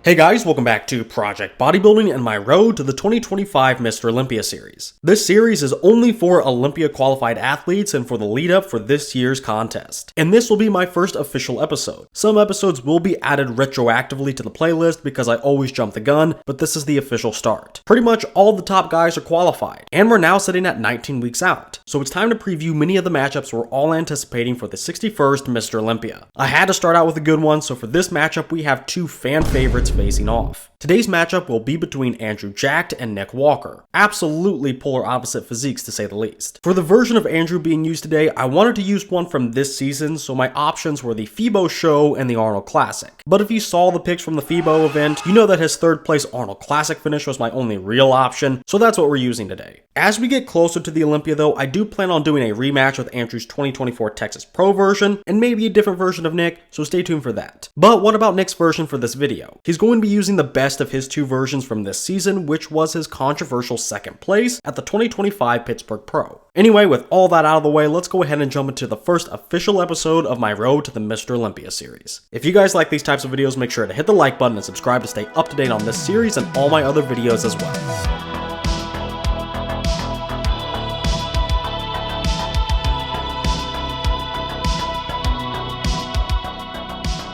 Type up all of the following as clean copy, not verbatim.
Hey guys, welcome back to Project Bodybuilding and my road to the 2025 Mr. Olympia series. This series is only for Olympia qualified athletes and for the lead up for this year's contest. And this will be my first official episode. Some episodes will be added retroactively to the playlist because I always jump the gun, but this is the official start. Pretty much all the top guys are qualified, and we're now sitting at 19 weeks out. So it's time to preview many of the matchups we're all anticipating for the 61st Mr. Olympia. I had to start out with a good one, so for this matchup we have two fan favorites facing off. Today's matchup will be between Andrew Jacked and Nick Walker. Absolutely polar opposite physiques to say the least. For the version of Andrew being used today, I wanted to use one from this season, so my options were the FIBO Show and the Arnold Classic. But if you saw the pics from the FIBO event, you know that his third place Arnold Classic finish was my only real option, so that's what we're using today. As we get closer to the Olympia though, I do plan on doing a rematch with Andrew's 2024 Texas Pro version, and maybe a different version of Nick, so stay tuned for that. But what about Nick's version for this video? He's going to be using the best of his two versions from this season, which was his controversial second place at the 2025 Pittsburgh Pro. Anyway, with all that out of the way, let's go ahead and jump into the first official episode of my Road to the Mr. Olympia series. If you guys like these types of videos, make sure to hit the like button and subscribe to stay up to date on this series and all my other videos as well.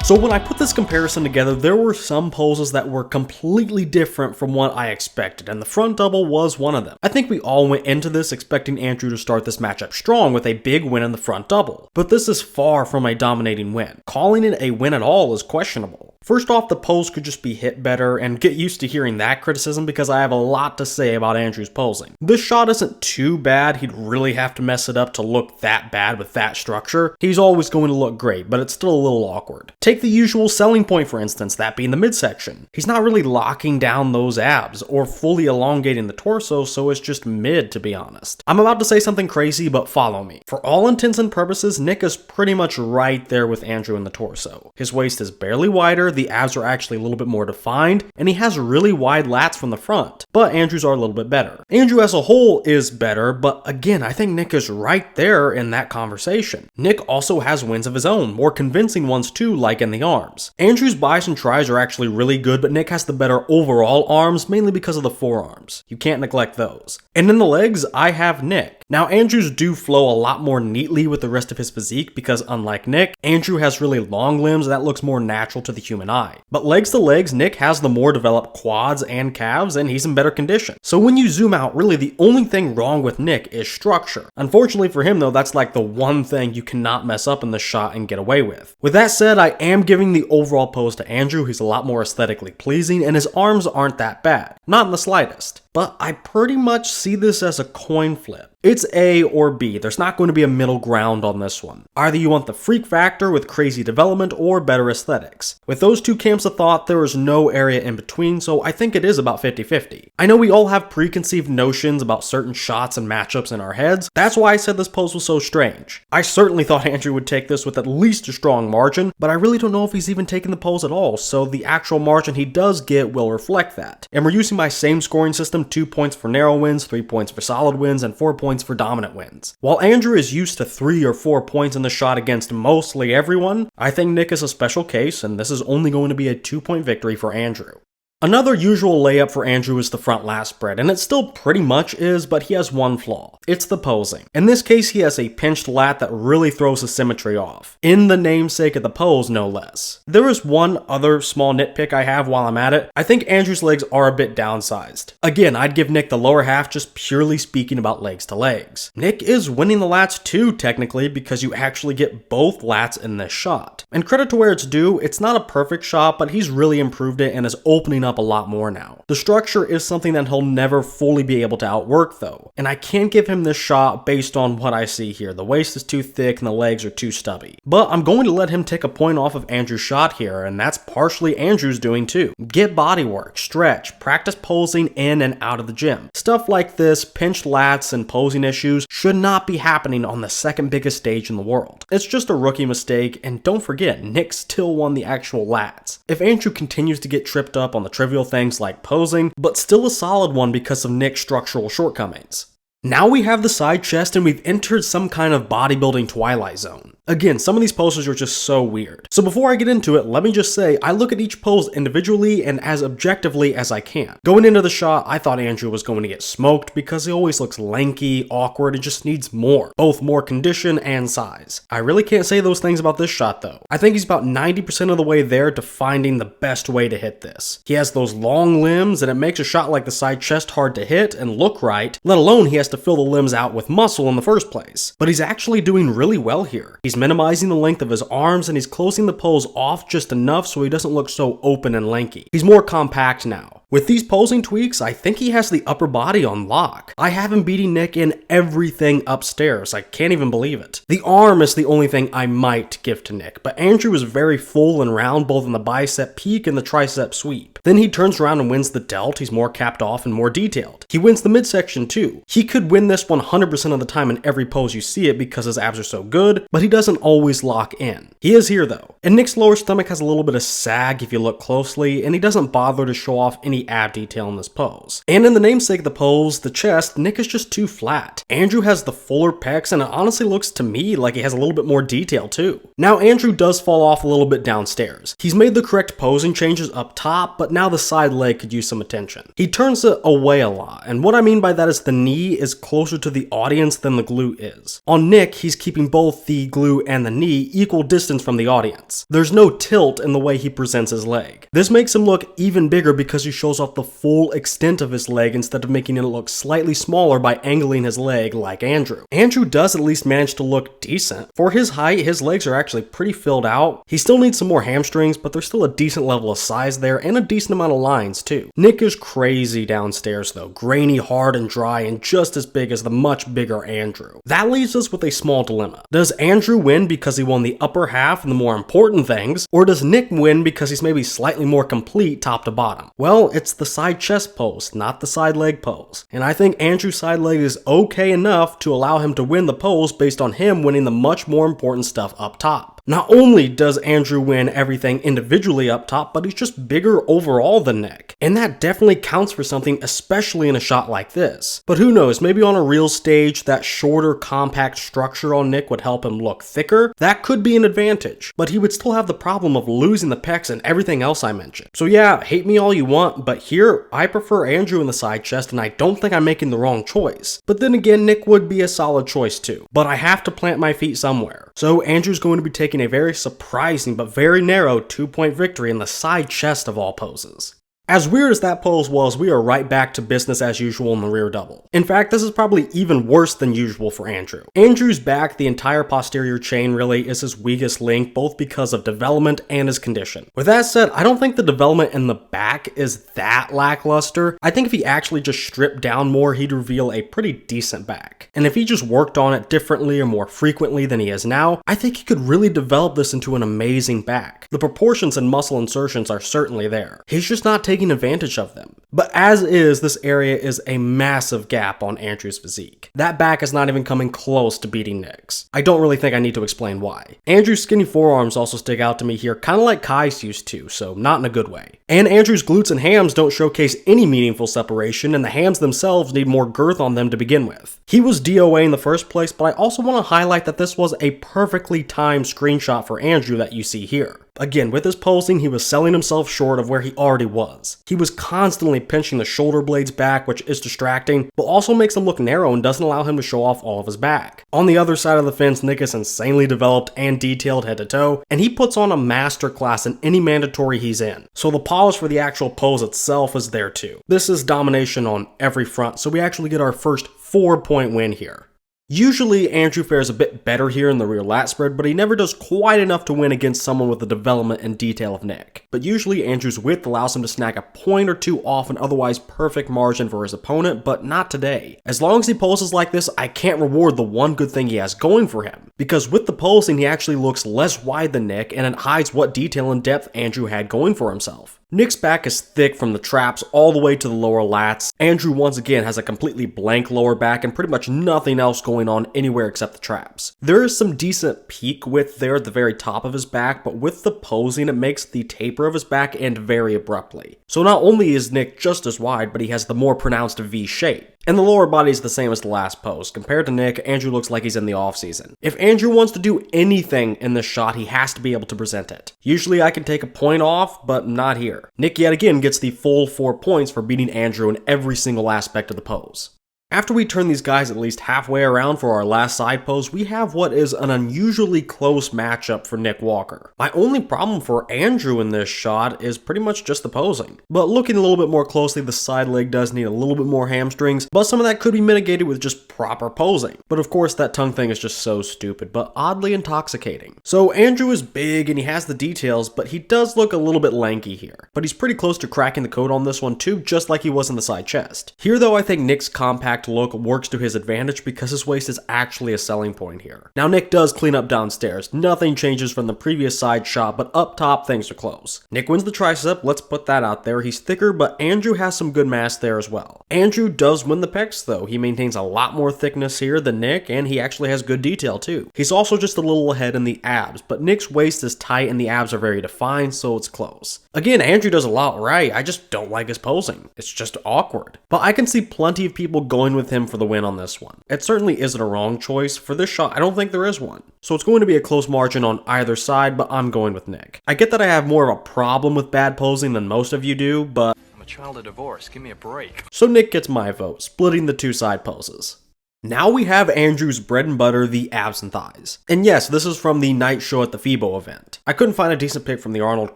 So when I put this comparison together, there were some poses that were completely different from what I expected, and the front double was one of them. I think we all went into this expecting Andrew to start this matchup strong with a big win in the front double, but this is far from a dominating win. Calling it a win at all is questionable. First off, the pose could just be hit better, and get used to hearing that criticism because I have a lot to say about Andrew's posing. This shot isn't too bad, he'd really have to mess it up to look that bad with that structure. He's always going to look great, but it's still a little awkward. Take the usual selling point for instance, that being the midsection. He's not really locking down those abs or fully elongating the torso, so it's just mid to be honest. I'm about to say something crazy, but follow me. For all intents and purposes, Nick is pretty much right there with Andrew in the torso. His waist is barely wider, the abs are actually a little bit more defined, and he has really wide lats from the front, but Andrew's are a little bit better. Andrew as a whole is better, but again, I think Nick is right there in that conversation. Nick also has wins of his own, more convincing ones too, like in the arms. Andrew's biceps and tris are actually really good, but Nick has the better overall arms, mainly because of the forearms. You can't neglect those. And in the legs, I have Nick. Now, Andrew's do flow a lot more neatly with the rest of his physique because unlike Nick, Andrew has really long limbs that looks more natural to the human eye. But legs to legs, Nick has the more developed quads and calves, and he's in better condition. So when you zoom out, really the only thing wrong with Nick is structure. Unfortunately for him though, that's like the one thing you cannot mess up in this shot and get away with. With that said, I am giving the overall pose to Andrew. He's a lot more aesthetically pleasing, and his arms aren't that bad. Not in the slightest. But I pretty much see this as a coin flip. It's A or B. There's not going to be a middle ground on this one. Either you want the freak factor with crazy development or better aesthetics. With those two camps of thought, there is no area in between, so I think it is about 50-50. I know we all have preconceived notions about certain shots and matchups in our heads. That's why I said this pose was so strange. I certainly thought Andrew would take this with at least a strong margin, but I really don't know if he's even taking the pose at all, so the actual margin he does get will reflect that. And we're using my same scoring system, 2 points for narrow wins, 3 points for solid wins, and 4 points for dominant wins. While Andrew is used to 3 or 4 points in the shot against mostly everyone, I think Nick is a special case, and this is only going to be a 2-point victory for Andrew. Another usual layup for Andrew is the front lat spread, and it still pretty much is, but he has one flaw. It's the posing. In this case, he has a pinched lat that really throws the symmetry off. In the namesake of the pose, no less. There is one other small nitpick I have while I'm at it. I think Andrew's legs are a bit downsized. Again, I'd give Nick the lower half just purely speaking about legs to legs. Nick is winning the lats too, technically, because you actually get both lats in this shot. And credit to where it's due, it's not a perfect shot, but he's really improved it and is opening up a lot more now. The structure is something that he'll never fully be able to outwork though, and I can't give him this shot based on what I see here. The waist is too thick and the legs are too stubby. But I'm going to let him take a point off of Andrew's shot here, and that's partially Andrew's doing too. Get body work, stretch, practice posing in and out of the gym. Stuff like this, pinched lats and posing issues, should not be happening on the second biggest stage in the world. It's just a rookie mistake, and don't forget, Nick still won the actual lats. If Andrew continues to get tripped up on the trivial things like posing, but still a solid one because of Nick's structural shortcomings. Now we have the side chest and we've entered some kind of bodybuilding twilight zone. Again, some of these poses are just so weird. So before I get into it, let me just say, I look at each pose individually and as objectively as I can. Going into the shot, I thought Andrew was going to get smoked because he always looks lanky, awkward, and just needs more. Both more condition and size. I really can't say those things about this shot though. I think he's about 90% of the way there to finding the best way to hit this. He has those long limbs and it makes a shot like the side chest hard to hit and look right, let alone he has to fill the limbs out with muscle in the first place. But he's actually doing really well here. He's minimizing the length of his arms and he's closing the pose off just enough so he doesn't look so open and lanky. He's more compact now. With these posing tweaks, I think he has the upper body on lock. I have him beating Nick in everything upstairs. I can't even believe it. The arm is the only thing I might give to Nick, but Andrew is very full and round both in the bicep peak and the tricep sweep. Then he turns around and wins the delt. He's more capped off and more detailed. He wins the midsection too. He could win this 100% of the time in every pose you see it because his abs are so good, but he doesn't always lock in. He is here though. And Nick's lower stomach has a little bit of sag if you look closely, and he doesn't bother to show off any ab detail in this pose. And in the namesake of the pose, the chest, Nick is just too flat. Andrew has the fuller pecs and it honestly looks to me like he has a little bit more detail too. Now Andrew does fall off a little bit downstairs. He's made the correct posing changes up top, but now the side leg could use some attention. He turns it away a lot, and what I mean by that is the knee is closer to the audience than the glute is. On Nick, he's keeping both the glute and the knee equal distance from the audience. There's no tilt in the way he presents his leg. This makes him look even bigger because he shows off the full extent of his leg instead of making it look slightly smaller by angling his leg like Andrew. Andrew does at least manage to look decent. For his height, his legs are actually pretty filled out. He still needs some more hamstrings, but there's still a decent level of size there and a decent amount of lines too. Nick is crazy downstairs though, grainy, hard, and dry, and just as big as the much bigger Andrew. That leaves us with a small dilemma. Does Andrew win because he won the upper half and the more important things, or does Nick win because he's maybe slightly more complete top to bottom? Well, it's the side chest pose, not the side leg pose. And I think Andrew's side leg is okay enough to allow him to win the pose based on him winning the much more important stuff up top. Not only does Andrew win everything individually up top, but he's just bigger overall than Nick. And that definitely counts for something, especially in a shot like this. But who knows, maybe on a real stage, that shorter, compact structure on Nick would help him look thicker. That could be an advantage, but he would still have the problem of losing the pecs and everything else I mentioned. So yeah, hate me all you want, but here, I prefer Andrew in the side chest, and I don't think I'm making the wrong choice. But then again, Nick would be a solid choice too. But I have to plant my feet somewhere. So Andrew's going to be taking a very surprising but very narrow 2-point victory in the side chest of all poses. As weird as that pose was, we are right back to business as usual in the rear double. In fact, this is probably even worse than usual for Andrew. Andrew's back, the entire posterior chain really, is his weakest link, both because of development and his condition. With that said, I don't think the development in the back is that lackluster. I think if he actually just stripped down more, he'd reveal a pretty decent back. And if he just worked on it differently or more frequently than he is now, I think he could really develop this into an amazing back. The proportions and muscle insertions are certainly there. He's just not taking advantage of them. But as is, this area is a massive gap on Andrew's physique. That back is not even coming close to beating Nick's. I don't really think I need to explain why. Andrew's skinny forearms also stick out to me here, kind of like Kai's used to, so not in a good way. And Andrew's glutes and hams don't showcase any meaningful separation, and the hams themselves need more girth on them to begin with. He was DOA in the first place, but I also want to highlight that this was a perfectly timed screenshot for Andrew that you see here. Again, with his posing, he was selling himself short of where he already was. He was constantly pinching the shoulder blades back, which is distracting, but also makes him look narrow and doesn't allow him to show off all of his back. On the other side of the fence, Nick is insanely developed and detailed head to toe, and he puts on a masterclass in any mandatory he's in. So the polish for the actual pose itself is there too. This is domination on every front, so we actually get our first 4-point win here. Usually, Andrew fares a bit better here in the rear lat spread, but he never does quite enough to win against someone with the development and detail of Nick. But usually, Andrew's width allows him to snag a point or two off an otherwise perfect margin for his opponent, but not today. As long as he poses like this, I can't reward the one good thing he has going for him, because with the posing, he actually looks less wide than Nick, and it hides what detail and depth Andrew had going for himself. Nick's back is thick from the traps all the way to the lower lats. Andrew once again has a completely blank lower back and pretty much nothing else going on anywhere except the traps. There is some decent peak width there at the very top of his back, but with the posing it makes the taper of his back end very abruptly. So not only is Nick just as wide, but he has the more pronounced V shape. And the lower body is the same as the last pose. Compared to Nick, Andrew looks like he's in the off season. If Andrew wants to do anything in this shot, he has to be able to present it. Usually I can take a point off, but not here. Nick yet again gets the full 4 points for beating Andrew in every single aspect of the pose. After we turn these guys at least halfway around for our last side pose, we have what is an unusually close matchup for Nick Walker. My only problem for Andrew in this shot is pretty much just the posing. But looking a little bit more closely, the side leg does need a little bit more hamstrings, but some of that could be mitigated with just proper posing. But of course that tongue thing is just so stupid, but oddly intoxicating. So Andrew is big and he has the details, but he does look a little bit lanky here. But he's pretty close to cracking the code on this one too, just like he was in the side chest. Here though, I think Nick's compact look works to his advantage because his waist is actually a selling point here. Now Nick does clean up downstairs. Nothing changes from the previous side shot, but up top things are close. Nick wins the tricep, let's put that out there. He's thicker, but Andrew has some good mass there as well. Andrew does win the pecs though. He maintains a lot more thickness here than Nick, and he actually has good detail too. He's also just a little ahead in the abs, but Nick's waist is tight and the abs are very defined, so it's close. Again, Andrew does a lot right, I just don't like his posing. It's just awkward. But I can see plenty of people going with him for the win on this one. It certainly isn't a wrong choice. For this shot, I don't think there is one. So it's going to be a close margin on either side, but I'm going with Nick. I get that I have more of a problem with bad posing than most of you do, but I'm a child of divorce, give me a break. So Nick gets my vote, splitting the two side poses. Now we have Andrew's bread and butter, the abs and thighs. And yes, this is from the night show at the FIBO event. I couldn't find a decent pic from the Arnold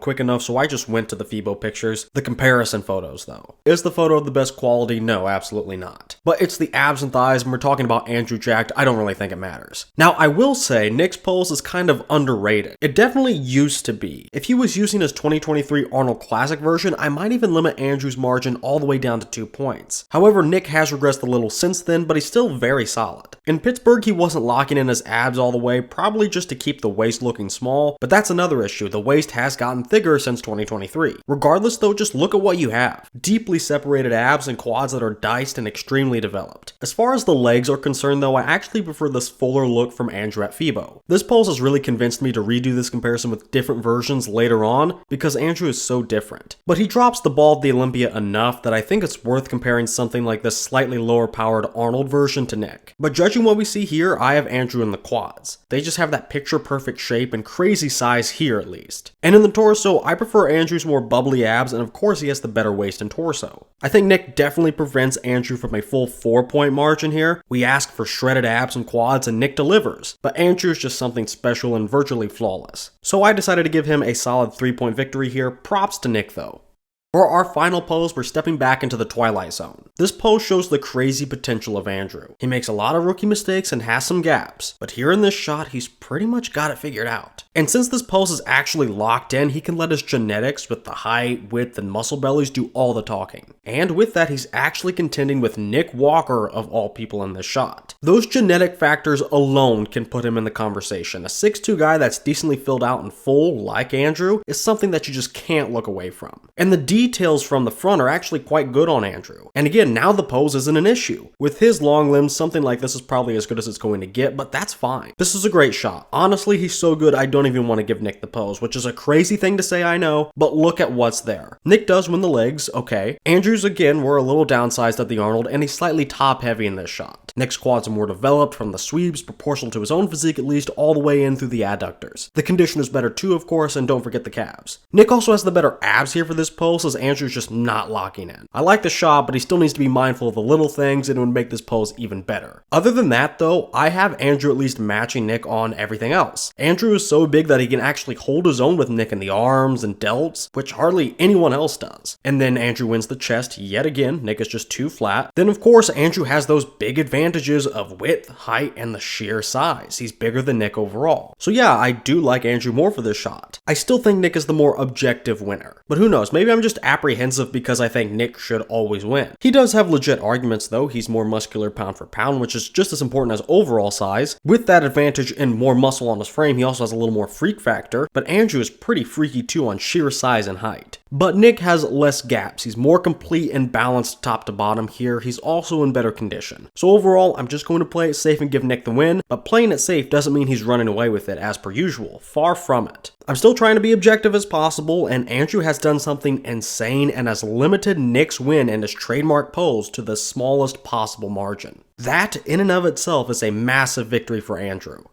quick enough, so I just went to the FIBO pictures. The comparison photos though. Is the photo of the best quality? No, absolutely not. But it's the abs and thighs, and we're talking about Andrew jacked. I don't really think it matters. Now I will say, Nick's pose is kind of underrated. It definitely used to be. If he was using his 2023 Arnold Classic version, I might even limit Andrew's margin all the way down to 2 points. However, Nick has regressed a little since then, but he's still very solid. In Pittsburgh, he wasn't locking in his abs all the way, probably just to keep the waist looking small, but that's another issue. The waist has gotten thicker since 2023. Regardless though, just look at what you have. Deeply separated abs and quads that are diced and extremely developed. As far as the legs are concerned though, I actually prefer this fuller look from Andrew at FIBO. This pose has really convinced me to redo this comparison with different versions later on, because Andrew is so different. But he drops the ball at the Olympia enough that I think it's worth comparing something like this slightly lower powered Arnold version to Nick. But judging what we see here, I have Andrew in the quads. They just have that picture perfect shape and crazy size here at least. And in the torso, I prefer Andrew's more bubbly abs, and of course he has the better waist and torso. I think Nick definitely prevents Andrew from a full 4-point margin here. We ask for shredded abs and quads and Nick delivers, but Andrew's just something special and virtually flawless. So I decided to give him a solid 3-point victory here. Props to Nick though. For our final pose, we're stepping back into the Twilight Zone. This pose shows the crazy potential of Andrew. He makes a lot of rookie mistakes and has some gaps, but here in this shot, he's pretty much got it figured out. And since this pose is actually locked in, he can let his genetics with the height, width, and muscle bellies do all the talking. And with that, he's actually contending with Nick Walker of all people in this shot. Those genetic factors alone can put him in the conversation. A 6'2" guy that's decently filled out and full, like Andrew, is something that you just can't look away from. And the details from the front are actually quite good on Andrew. And again, now the pose isn't an issue. With his long limbs, something like this is probably as good as it's going to get, but that's fine. This is a great shot. Honestly, he's so good I don't even want to give Nick the pose, which is a crazy thing to say, I know, but look at what's there. Nick does win the legs, okay. Andrew's again were a little downsized at the Arnold, and he's slightly top heavy in this shot. Nick's quads are more developed from the sweeps, proportional to his own physique at least, all the way in through the adductors. The condition is better too, of course, and don't forget the calves. Nick also has the better abs here for this pose, as Andrew's just not locking in. I like the shot, but he still needs to be mindful of the little things, and it would make this pose even better. Other than that though, I have Andrew at least matching Nick on everything else. Andrew is so big that he can actually hold his own with Nick in the arms and delts, which hardly anyone else does. And then Andrew wins the chest yet again. Nick is just too flat. Then of course Andrew has those big advantages advantages of width, height, and the sheer size. He's bigger than Nick overall. So yeah, I do like Andrew more for this shot. I still think Nick is the more objective winner. But who knows, maybe I'm just apprehensive because I think Nick should always win. He does have legit arguments though. He's more muscular pound for pound, which is just as important as overall size. With that advantage and more muscle on his frame, he also has a little more freak factor, but Andrew is pretty freaky too on sheer size and height. But Nick has less gaps. He's more complete and balanced top to bottom here. He's also in better condition. So overall, I'm just going to play it safe and give Nick the win, but playing it safe doesn't mean he's running away with it as per usual. Far from it. I'm still trying to be objective as possible, and Andrew has done something insane and has limited Nick's win and his trademark pose to the smallest possible margin. That, in and of itself, is a massive victory for Andrew.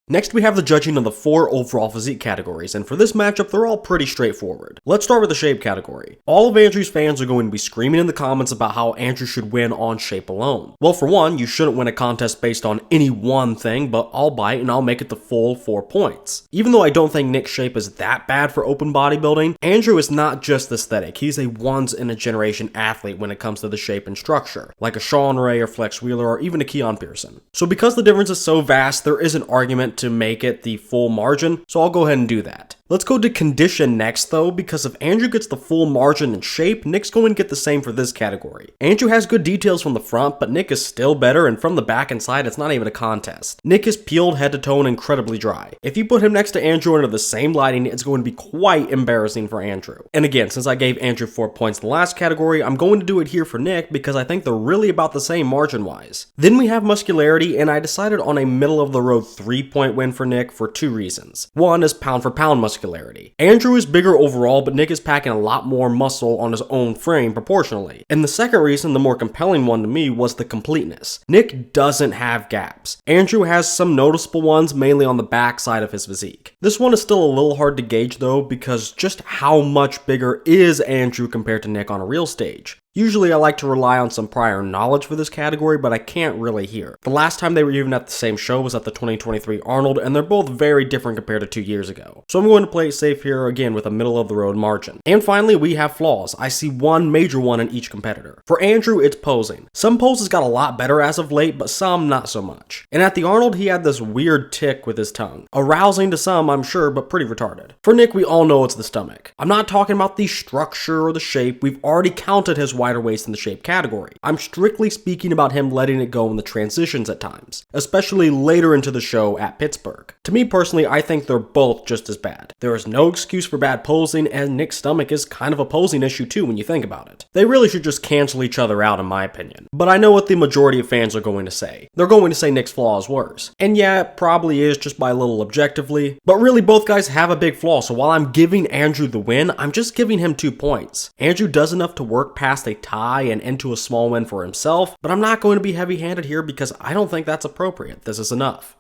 Next, we have the judging of the 4 overall physique categories, and for this matchup, they're all pretty straightforward. Let's start with the shape category. All of Andrew's fans are going to be screaming in the comments about how Andrew should win on shape alone. Well, for one, you shouldn't win a contest based on any one thing, but I'll bite and I'll make it the full 4 points. Even though I don't think Nick's shape is that bad for open bodybuilding, Andrew is not just aesthetic. He's a once-in-a-generation athlete when it comes to the shape and structure, like a Sean Ray or Flex Wheeler or even a Keon Pearson. So because the difference is so vast, there is an argument to make it the full margin, so I'll go ahead and do that. Let's go to condition next though, because if Andrew gets the full margin in shape, Nick's going to get the same for this category. Andrew has good details from the front, but Nick is still better, and from the back and side, it's not even a contest. Nick is peeled head to toe and incredibly dry. If you put him next to Andrew under the same lighting, it's going to be quite embarrassing for Andrew. And again, since I gave Andrew 4 points in the last category, I'm going to do it here for Nick because I think they're really about the same margin-wise. Then we have muscularity, and I decided on a middle-of-the-road 3-point win for Nick for 2 reasons. One is pound for pound muscularity. Andrew is bigger overall, but Nick is packing a lot more muscle on his own frame proportionally. And the second reason, the more compelling one to me, was the completeness. Nick doesn't have gaps. Andrew has some noticeable ones, mainly on the back side of his physique. This one is still a little hard to gauge though, because just how much bigger is Andrew compared to Nick on a real stage? Usually I like to rely on some prior knowledge for this category, but I can't really here. The last time they were even at the same show was at the 2023 Arnold, and they're both very different compared to 2 years ago. So I'm going to play it safe here again with a middle of the road margin. And finally, we have flaws. I see one major one in each competitor. For Andrew, it's posing. Some poses got a lot better as of late, but some not so much. And at the Arnold, he had this weird tick with his tongue. Arousing to some, I'm sure, but pretty retarded. For Nick, we all know it's the stomach. I'm not talking about the structure or the shape. We've already counted his wider waist in the shape category. I'm strictly speaking about him letting it go in the transitions at times, especially later into the show at Pittsburgh. To me personally, I think they're both just as bad. There is no excuse for bad posing, and Nick's stomach is kind of a posing issue too when you think about it. They really should just cancel each other out in my opinion. But I know what the majority of fans are going to say. They're going to say Nick's flaw is worse. And yeah, it probably is just by a little objectively, but really both guys have a big flaw, so while I'm giving Andrew the win, I'm just giving him 2 points. Andrew does enough to work past a tie and into a small win for himself, but I'm not going to be heavy-handed here because I don't think that's appropriate. This is enough.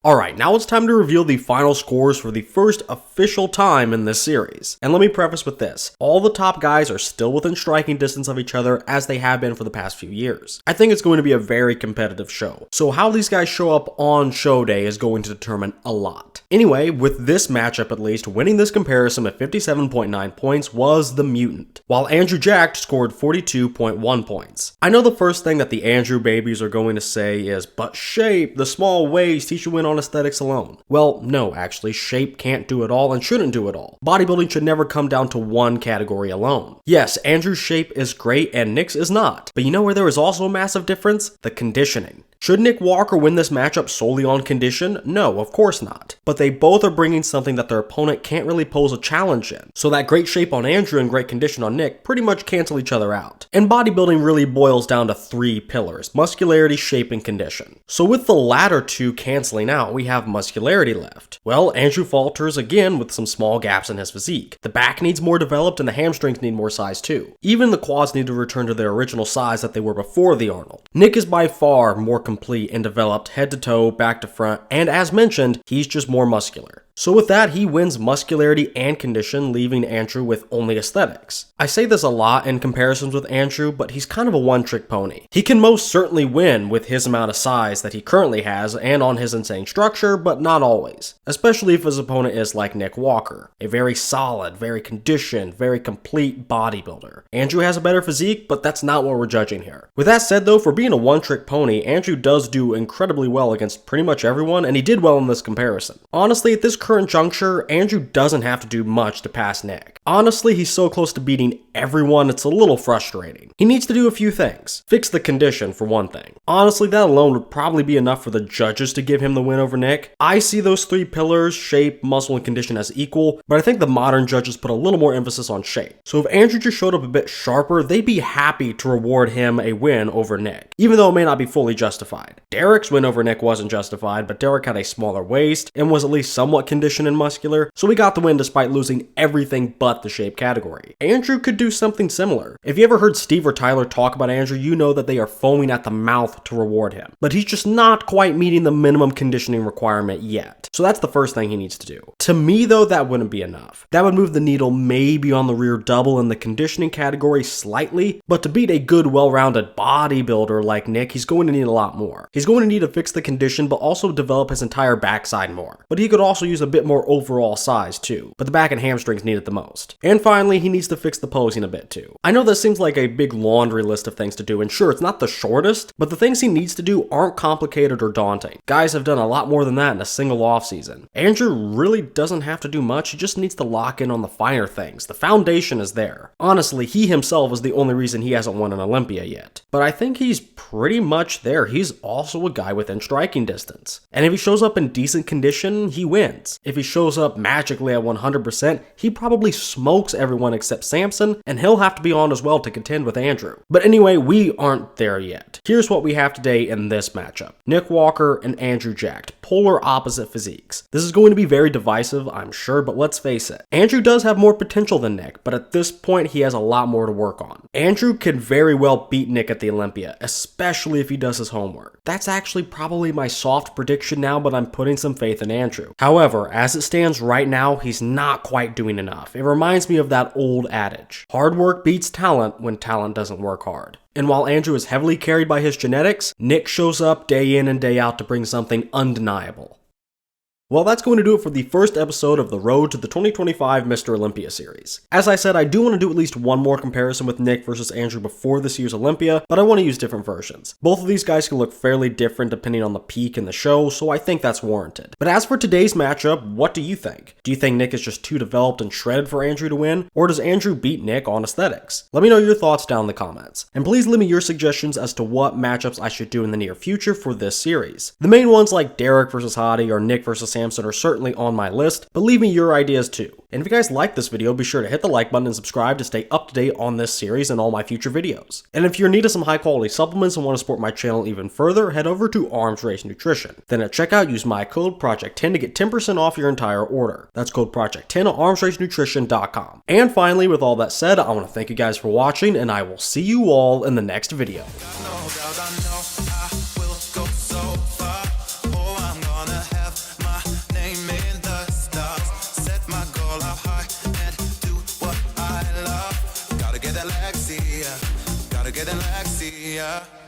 Alright, now it's time to reveal the final scores for the first official time in this series. And let me preface with this. All the top guys are still within striking distance of each other as they have been for the past few years. I think it's going to be a very competitive show. So how these guys show up on show day is going to determine a lot. Anyway, with this matchup at least, winning this comparison at 57.9 points was the Mutant, while Andrew Jacked scored 42.1 points. I know the first thing that the Andrew babies are going to say is, but shape, the small waist, he should win on aesthetics alone. Well, no, actually, shape can't do it all and shouldn't do it all. Bodybuilding should never come down to one category alone. Yes, Andrew's shape is great and Nick's is not, but you know where there is also a massive difference? The conditioning. Should Nick Walker win this matchup solely on condition? No, of course not. But they both are bringing something that their opponent can't really pose a challenge in. So that great shape on Andrew and great condition on Nick pretty much cancel each other out. And bodybuilding really boils down to 3 pillars: muscularity, shape, and condition. So with the latter 2 canceling out, we have muscularity left. Well, Andrew falters again with some small gaps in his physique. The back needs more developed and the hamstrings need more size too. Even the quads need to return to their original size that they were before the Arnold. Nick is by far more complete and developed head to toe, back to front, and as mentioned, he's just more muscular. So with that, he wins muscularity and condition, leaving Andrew with only aesthetics. I say this a lot in comparisons with Andrew, but he's kind of a one-trick pony. He can most certainly win with his amount of size that he currently has and on his insane structure, but not always. Especially if his opponent is like Nick Walker, a very solid, very conditioned, very complete bodybuilder. Andrew has a better physique, but that's not what we're judging here. With that said though, for being a one-trick pony, Andrew does do incredibly well against pretty much everyone, and he did well in this comparison. Honestly, at this current juncture, Andrew doesn't have to do much to pass Nick. Honestly, he's so close to beating everyone, it's a little frustrating. He needs to do a few things. Fix the condition, for one thing. Honestly, that alone would probably be enough for the judges to give him the win over Nick. I see those three pillars, shape, muscle, and condition, as equal, but I think the modern judges put a little more emphasis on shape. So if Andrew just showed up a bit sharper, they'd be happy to reward him a win over Nick, even though it may not be fully justified. Derek's win over Nick wasn't justified, but Derek had a smaller waist and was at least somewhat conditioned and muscular, so he got the win despite losing everything but the shape category. Andrew could do something similar. If you ever heard Steve or Tyler talk about Andrew, you know that they are foaming at the mouth to reward him, but he's just not quite meeting the minimum conditioning requirement yet. So that's the first thing he needs to do. To me though, that wouldn't be enough. That would move the needle maybe on the rear double in the conditioning category slightly, but to beat a good well-rounded bodybuilder like Nick, he's going to need a lot more. He's going to need to fix the condition, but also develop his entire backside more. But he could also use a bit more overall size too, but the back and hamstrings need it the most. And finally, he needs to fix the posing a bit too. I know this seems like a big laundry list of things to do, and sure, it's not the shortest, but the things he needs to do aren't complicated or daunting. Guys have done a lot more than that in a single offseason. Andrew really doesn't have to do much, he just needs to lock in on the finer things. The foundation is there. Honestly, he himself is the only reason he hasn't won an Olympia yet. But I think he's pretty much there. He's also a guy within striking distance. And if he shows up in decent condition, he wins. If he shows up magically at 100%, he probably smokes everyone except Samson, and he'll have to be on as well to contend with Andrew. But anyway, we aren't there yet. Here's what we have today in this matchup. Nick Walker and Andrew Jacked, polar opposite physiques. This is going to be very divisive, I'm sure, but let's face it. Andrew does have more potential than Nick, but at this point he has a lot more to work on. Andrew could very well beat Nick at the Olympia, especially if he does his homework. That's actually probably my soft prediction now, but I'm putting some faith in Andrew. However, as it stands right now, he's not quite doing enough. It reminds me of that old adage. Hard work beats talent when talent doesn't work hard. And while Andrew is heavily carried by his genetics, Nick shows up day in and day out to bring something undeniable. Well, that's going to do it for the first episode of the Road to the 2025 Mr. Olympia series. As I said, I do want to do at least one more comparison with Nick versus Andrew before this year's Olympia, but I want to use different versions. Both of these guys can look fairly different depending on the peak in the show, so I think that's warranted. But as for today's matchup, what do you think? Do you think Nick is just too developed and shredded for Andrew to win? Or does Andrew beat Nick on aesthetics? Let me know your thoughts down in the comments. And please leave me your suggestions as to what matchups I should do in the near future for this series. The main ones like Derek versus Hottie or Nick versus Samson are certainly on my list, but leave me your ideas too. And if you guys like this video, be sure to hit the like button and subscribe to stay up to date on this series and all my future videos. And if you're in need of some high quality supplements and want to support my channel even further, head over to Arms Race Nutrition. Then at checkout, use my code Project10 to get 10% off your entire order. That's code Project10 at armsracenutrition.com. And finally, with all that said, I want to thank you guys for watching, and I will see you all in the next video. Gotta get that Lexi, yeah.